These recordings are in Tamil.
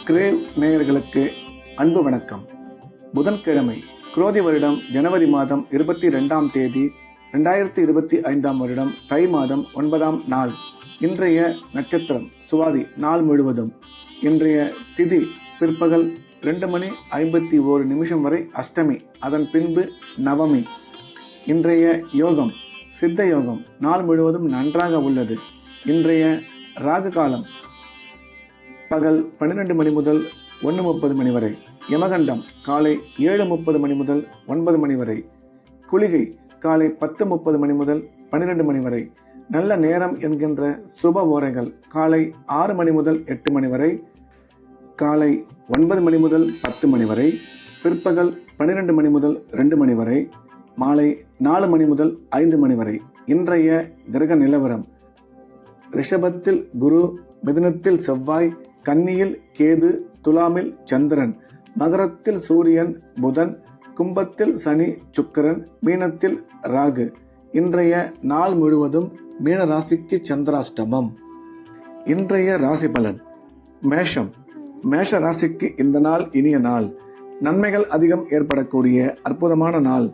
கிரேவ் நேயர்களுக்கு அன்பு வணக்கம். புதன்கிழமை, குரோதி வருடம் ஜனவரி மாதம் 22ஆம் தேதி 2025ஆம் வருடம் தை மாதம் 9ஆம் நாள். இன்றைய நட்சத்திரம் சுவாதி. நாள் முழுவதும் இன்றைய திதி பிற்பகல் 2:51 வரை அஷ்டமி, அதன் பின்பு நவமி. இன்றைய யோகம் சித்த யோகம். நாள் முழுவதும் நன்றாக உள்ளது. இன்றைய ராகு காலம் பகல் 12 மணி முதல் 1:30 வரை. யமகண்டம் காலை 7:30 முதல் 9 வரை. குளிகை காலை 10:30 முதல் 12 வரை. நல்ல நேரம் என்கின்ற சுப ஓரைகள் காலை 6 முதல் 8 வரை, காலை 9 முதல் 10 வரை, பிற்பகல் 12 முதல் 2 வரை, மாலை 4 முதல் 5 வரை. இன்றைய கிரக நிலவரம்: ரிஷபத்தில் குரு, மிதுனத்தில் செவ்வாய், கன்னியில் கேது, துலாமில் சந்திரன், மகரத்தில் சூரியன் புதன், கும்பத்தில் சனி சுக்கிரன், மீனத்தில் ராகு. இன்றைய நாள் முழுவதும் மீன ராசிக்கு சந்திராஷ்டமம். இன்றைய ராசி பலன்: மேஷம். மேஷ ராசிக்கு இந்த நாள் இனிய நாள். நன்மைகள் அதிகம் ஏற்படக்கூடிய அற்புதமான நாள்.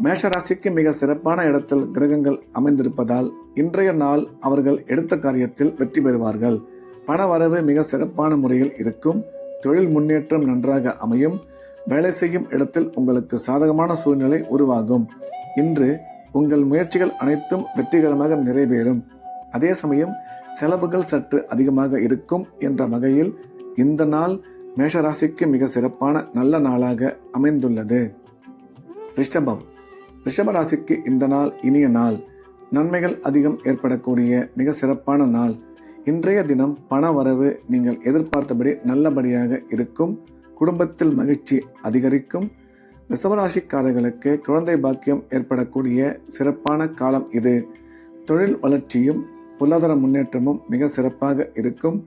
மேஷ ராசிக்கு மிக சிறப்பான இடத்தில் கிரகங்கள் அமைந்திருப்பதால் இன்றைய நாள் அவர்கள் எடுத்த காரியத்தில் வெற்றி பெறுவார்கள். பண வரவு மிக சிறப்பான முறையில் இருக்கும். தொழில் முன்னேற்றம் நன்றாக அமையும். வேலை செய்யும் இடத்தில் உங்களுக்கு சாதகமான சூழ்நிலை உருவாகும். இன்று உங்கள் முயற்சிகள் அனைத்தும் வெற்றிகரமாக நிறைவேறும். அதே சமயம் செலவுகள் சற்று அதிகமாக இருக்கும் என்ற வகையில் இந்த நாள் மேஷராசிக்கு மிக சிறப்பான நல்ல நாளாக அமைந்துள்ளது. ரிஷபம். ரிஷபராசிக்கு இந்த நாள் இனிய நாள். நன்மைகள் அதிகம் ஏற்படக்கூடிய மிக சிறப்பான நாள். இன்றைய தினம் பண வரவு நீங்கள் எதிர்பார்த்தபடி நல்லபடியாக இருக்கும். குடும்பத்தில் மகிழ்ச்சி அதிகரிக்கும். ரிஷபராசிக்காரர்களுக்கு குழந்தை பாக்கியம் ஏற்படக்கூடிய சிறப்பான காலம் இது. தொழில் வளர்ச்சியும் பொருளாதார முன்னேற்றமும் மிக சிறப்பாக இருக்கும்.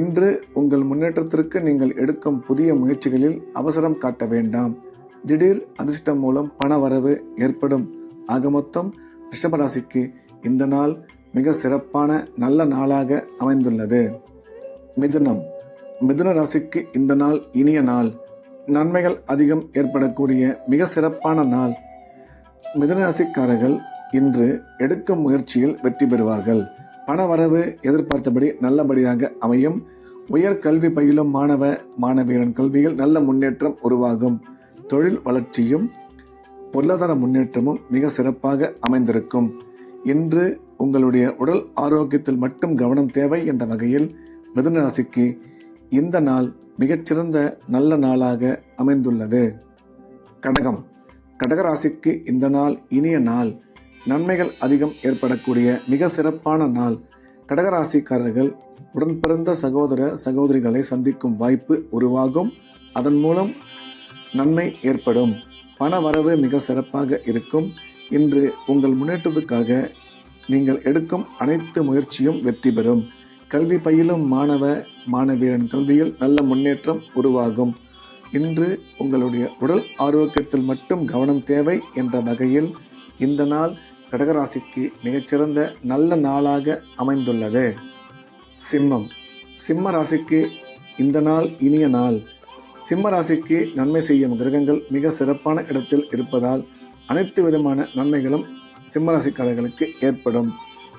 இன்று உங்கள் முன்னேற்றத்திற்கு நீங்கள் எடுக்கும் புதிய முயற்சிகளில் அவசரம் காட்ட வேண்டாம். திடீர் அதிர்ஷ்டம் மூலம் பண வரவு ஏற்படும். ஆக மொத்தம் ரிஷபராசிக்கு இந்த நாள் மிக சிறப்பான நல்ல நாளாக அமைந்துள்ளது. மிதுனம். மிதுன ராசிக்கு இந்த நாள் இனிய நாள். நன்மைகள் அதிகம் ஏற்படக்கூடிய மிக சிறப்பான நாள். மிதுன ராசிக்காரர்கள் இன்று எடுக்கும் முயற்சியில் வெற்றி பெறுவார்கள். பண வரவு எதிர்பார்த்தபடி நல்லபடியாக அமையும். உயர் கல்வி பயிலும் மாணவ மாணவியரின் கல்வியில் நல்ல முன்னேற்றம் உருவாகும். தொழில் வளர்ச்சியும் பொருளாதார முன்னேற்றமும் மிக சிறப்பாக அமைந்திருக்கும். இன்று உங்களுடைய உடல் ஆரோக்கியத்தில் மட்டும் கவனம் தேவை என்ற வகையில் மிதுன ராசிக்கு இந்த நாள் மிகச்சிறந்த நல்ல நாளாக அமைந்துள்ளது. கடகம். கடகராசிக்கு இந்த நாள் இனிய நாள். நன்மைகள் அதிகம் ஏற்படக்கூடிய மிக சிறப்பான நாள். கடகராசிக்காரர்கள் உடன் பிறந்த சகோதர சகோதரிகளை சந்திக்கும் வாய்ப்பு உருவாகும். அதன் மூலம் நன்மை ஏற்படும். பண வரவு மிக சிறப்பாக இருக்கும். இன்று உங்கள் முன்னேற்றத்துக்காக நீங்கள் எடுக்கும் அனைத்து முயற்சியும் வெற்றி பெறும். கல்வி பயிலும் மாணவ மாணவியரின் கல்வியில் நல்ல முன்னேற்றம் உருவாகும். இன்று உங்களுடைய உடல் ஆரோக்கியத்தில் மட்டும் கவனம் தேவை என்ற வகையில் இந்த நாள் கடகராசிக்கு மிகச்சிறந்த நல்ல நாளாக அமைந்துள்ளது. சிம்மம். சிம்ம ராசிக்கு இந்த நாள் இனிய நாள். சிம்ம ராசிக்கு நன்மை செய்யும் கிரகங்கள் மிக சிறப்பான இடத்தில் இருப்பதால் அனைத்து விதமான நன்மைகளும் சிம்மராசிக்காரர்களுக்கு ஏற்படும்.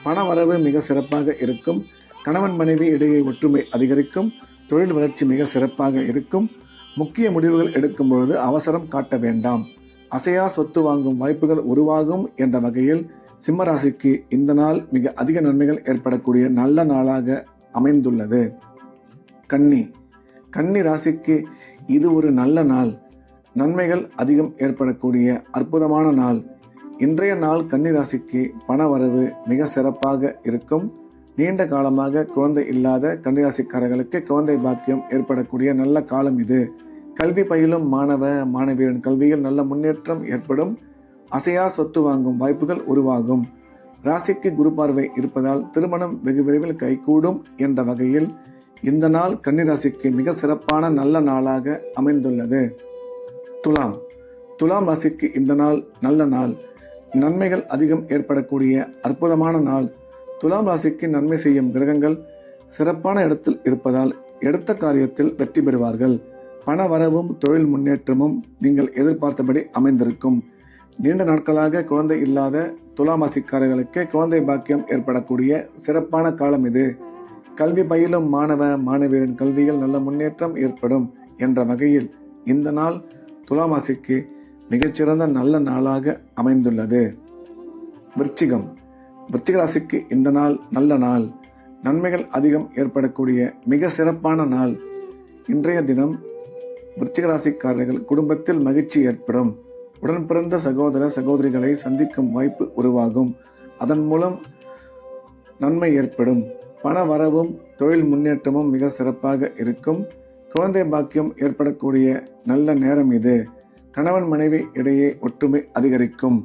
பண வரவு மிக சிறப்பாக இருக்கும். கணவன் மனைவி இடையே ஒற்றுமை அதிகரிக்கும். தொழில் வளர்ச்சி மிக சிறப்பாக இருக்கும். முக்கிய முடிவுகள் எடுக்கும் பொழுது அவசரம் காட்ட வேண்டாம். அசையா சொத்து வாங்கும் வாய்ப்புகள் உருவாகும் என்ற வகையில் சிம்மராசிக்கு இந்த நாள் மிக அதிக நன்மைகள் ஏற்படக்கூடிய நல்ல நாளாக அமைந்துள்ளது. கன்னி. கன்னி ராசிக்கு இது ஒரு நல்ல நாள். நன்மைகள் அதிகம் ஏற்படக்கூடிய அற்புதமான நாள். இன்றைய நாள் கன்னி ராசிக்கு பண வரவு மிக சிறப்பாக இருக்கும். நீண்ட காலமாக குழந்தை இல்லாத கன்னிராசிக்காரர்களுக்கு குழந்தை பாக்கியம் ஏற்படக்கூடிய நல்ல காலம் இது. கல்வி பயிலும் மாணவ மாணவியரின் கல்வியில் நல்ல முன்னேற்றம் ஏற்படும். அசையா சொத்து வாங்கும் வாய்ப்புகள் உருவாகும். ராசிக்கு குரு பார்வை இருப்பதால் திருமணம் வெகு விரைவில் கைகூடும் என்ற வகையில் இந்த நாள் கன்னிராசிக்கு மிக சிறப்பான நல்ல நாளாக அமைந்துள்ளது. துலாம். துலாம் ராசிக்கு இந்த நாள் நல்ல நாள். நன்மைகள் அதிகம் ஏற்படக்கூடிய அற்புதமான நாள். துலாம் ராசிக்கு நன்மை செய்யும் கிரகங்கள் சிறப்பான இடத்தில் இருப்பதால் எடுத்த காரியத்தில் வெற்றி பெறுவார்கள். பண வரவும் தொழில் முன்னேற்றமும் நீங்கள் எதிர்பார்த்தபடி அமைந்திருக்கும். நீண்ட நாட்களாக குழந்தை இல்லாத துலாம் ராசிக்காரர்களுக்கு குழந்தை பாக்கியம் ஏற்படக்கூடிய சிறப்பான காலம் இது. கல்வி பயிலும் மாணவ மாணவியரின் கல்வியில் நல்ல முன்னேற்றம் ஏற்படும் என்ற வகையில் இந்த நாள் துலாம் ராசிக்கு மிகச்சிறந்த நல்ல நாளாக அமைந்துள்ளது. விருச்சிகம் ராசிக்கு இந்த நாள் நல்ல நாள். நன்மைகள் அதிகம் ஏற்படக்கூடிய மிக சிறப்பான நாள். இன்றைய தினம் விருச்சிக ராசிக்காரர்கள் குடும்பத்தில் மகிழ்ச்சி ஏற்படும். உடன் பிறந்த சகோதர சகோதரிகளை சந்திக்கும் வாய்ப்பு உருவாகும். அதன் மூலம் நன்மை ஏற்படும். பண வரவும் தொழில் முன்னேற்றமும் மிக சிறப்பாக இருக்கும். குழந்தை பாக்கியம் ஏற்படக்கூடிய நல்ல நேரம் இது. கணவன் மனைவி இடையே ஒற்றுமை அதிகரிக்கும்.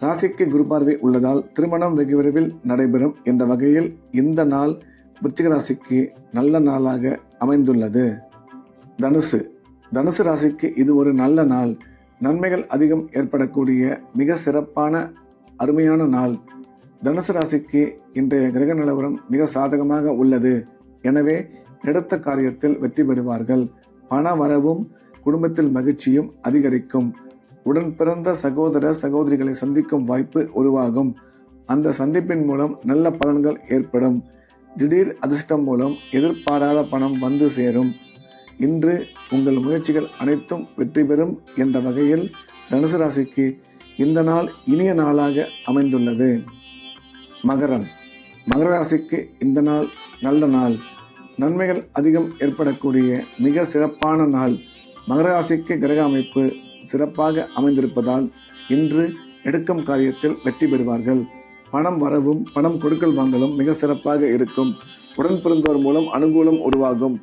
ராசிக்கு குரு பார்வை உள்ளதால் திருமணம் வெகு விரைவில் நடைபெறும் என்ற வகையில் இந்த நாள் விருச்சிக ராசிக்கு நல்ல நாளாக அமைந்துள்ளது. தனுசு ராசிக்கு இது ஒரு நல்ல நாள். நன்மைகள் அதிகம் ஏற்படக்கூடிய மிக சிறப்பான அருமையான நாள். தனுசு ராசிக்கு இன்றைய கிரக நிலவரம் மிக சாதகமாக உள்ளது. எனவே எடுத்த காரியத்தில் வெற்றி பெறுவார்கள். பண வரவும் குடும்பத்தில் மகிழ்ச்சியும் அதிகரிக்கும். உடன் பிறந்த சகோதர சகோதரிகளை சந்திக்கும் வாய்ப்பு உருவாகும். அந்த சந்திப்பின் மூலம் நல்ல பலன்கள் ஏற்படும். திடீர் அதிர்ஷ்டம் மூலம் எதிர்பாராத பணம் வந்து சேரும். இன்று உங்கள் முயற்சிகள் அனைத்தும் வெற்றி பெறும் என்ற வகையில் தனுசு ராசிக்கு இந்த நாள் இனிய நாளாக அமைந்துள்ளது. மகர ராசிக்கு இந்த நாள் நல்ல நாள். நன்மைகள் அதிகம் ஏற்படக்கூடிய மிக சிறப்பான நாள். மகர ராசிக்கு கிரக அமைப்பு சிறப்பாக அமைந்திருப்பதால் இன்று எடுக்கும் காரியத்தில் வெற்றி பெறுவார்கள். பணம் வரவும் பணம் கொடுக்கல் வாங்கலும் மிக சிறப்பாக இருக்கும். உடன் பிறந்தோர் மூலம் அனுகூலம் உருவாகும்.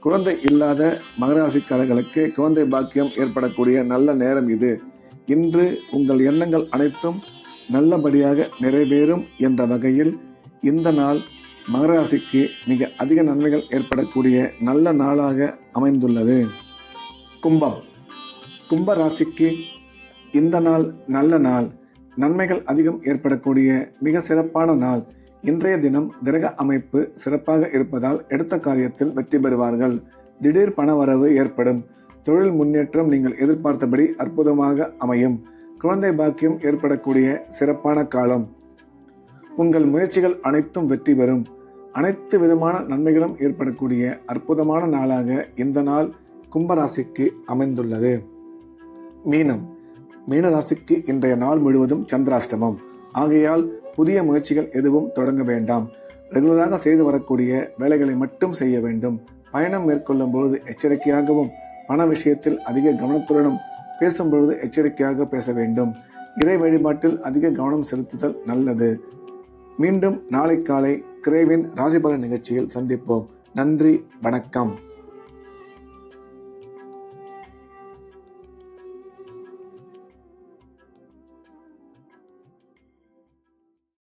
குழந்தை இல்லாத மகர ராசிக்காரர்களுக்கு குழந்தை பாக்கியம் ஏற்படக்கூடிய நல்ல நேரம் இது. இன்று உங்கள் எண்ணங்கள் அனைத்தும் நல்லபடியாக நிறைவேறும் என்ற வகையில் இந்த நாள் மகர ராசிக்கு மிக அதிக நன்மைகள் ஏற்படக்கூடிய நல்ல நாளாக அமைந்துள்ளது. கும்ப ராசிக்கு இந்த நாள் நல்ல நாள். நன்மைகள் அதிகம் ஏற்படக்கூடிய மிக சிறப்பான நாள். இன்றைய தினம் கிரக அமைப்பு சிறப்பாக இருப்பதால் எடுத்த காரியத்தில் வெற்றி பெறுவார்கள். திடீர் பணவரவு ஏற்படும். தொழில் முன்னேற்றம் நீங்கள் எதிர்பார்த்தபடி அற்புதமாக அமையும். குழந்தை பாக்கியம் ஏற்படக்கூடிய சிறப்பான காலம். உங்கள் முயற்சிகள் அனைத்தும் வெற்றி பெறும். அனைத்து விதமான நன்மைகளும் ஏற்படக்கூடிய அற்புதமான நாளாக இந்த நாள் கும்பராசிக்கு அமைந்துள்ளது. மீன ராசிக்கு இன்றைய நாள் முழுவதும் சந்திராஷ்டமம். ஆகையால் புதிய முயற்சிகள் எதுவும் தொடங்க வேண்டாம். ரெகுலராக செய்து வரக்கூடிய வேலைகளை மட்டும் செய்ய வேண்டும். பயணம் மேற்கொள்ளும் பொழுது எச்சரிக்கையாகவும் பண விஷயத்தில் அதிக கவனத்துடனும் பேசும்பொழுது எச்சரிக்கையாக பேச வேண்டும். இறை வழிபாட்டில் அதிக கவனம் செலுத்துதல் நல்லது. மீண்டும் நாளை காலை கிரேவின் ராசிபலன் நிகழ்ச்சியில் சந்திப்போம். நன்றி, வணக்கம்.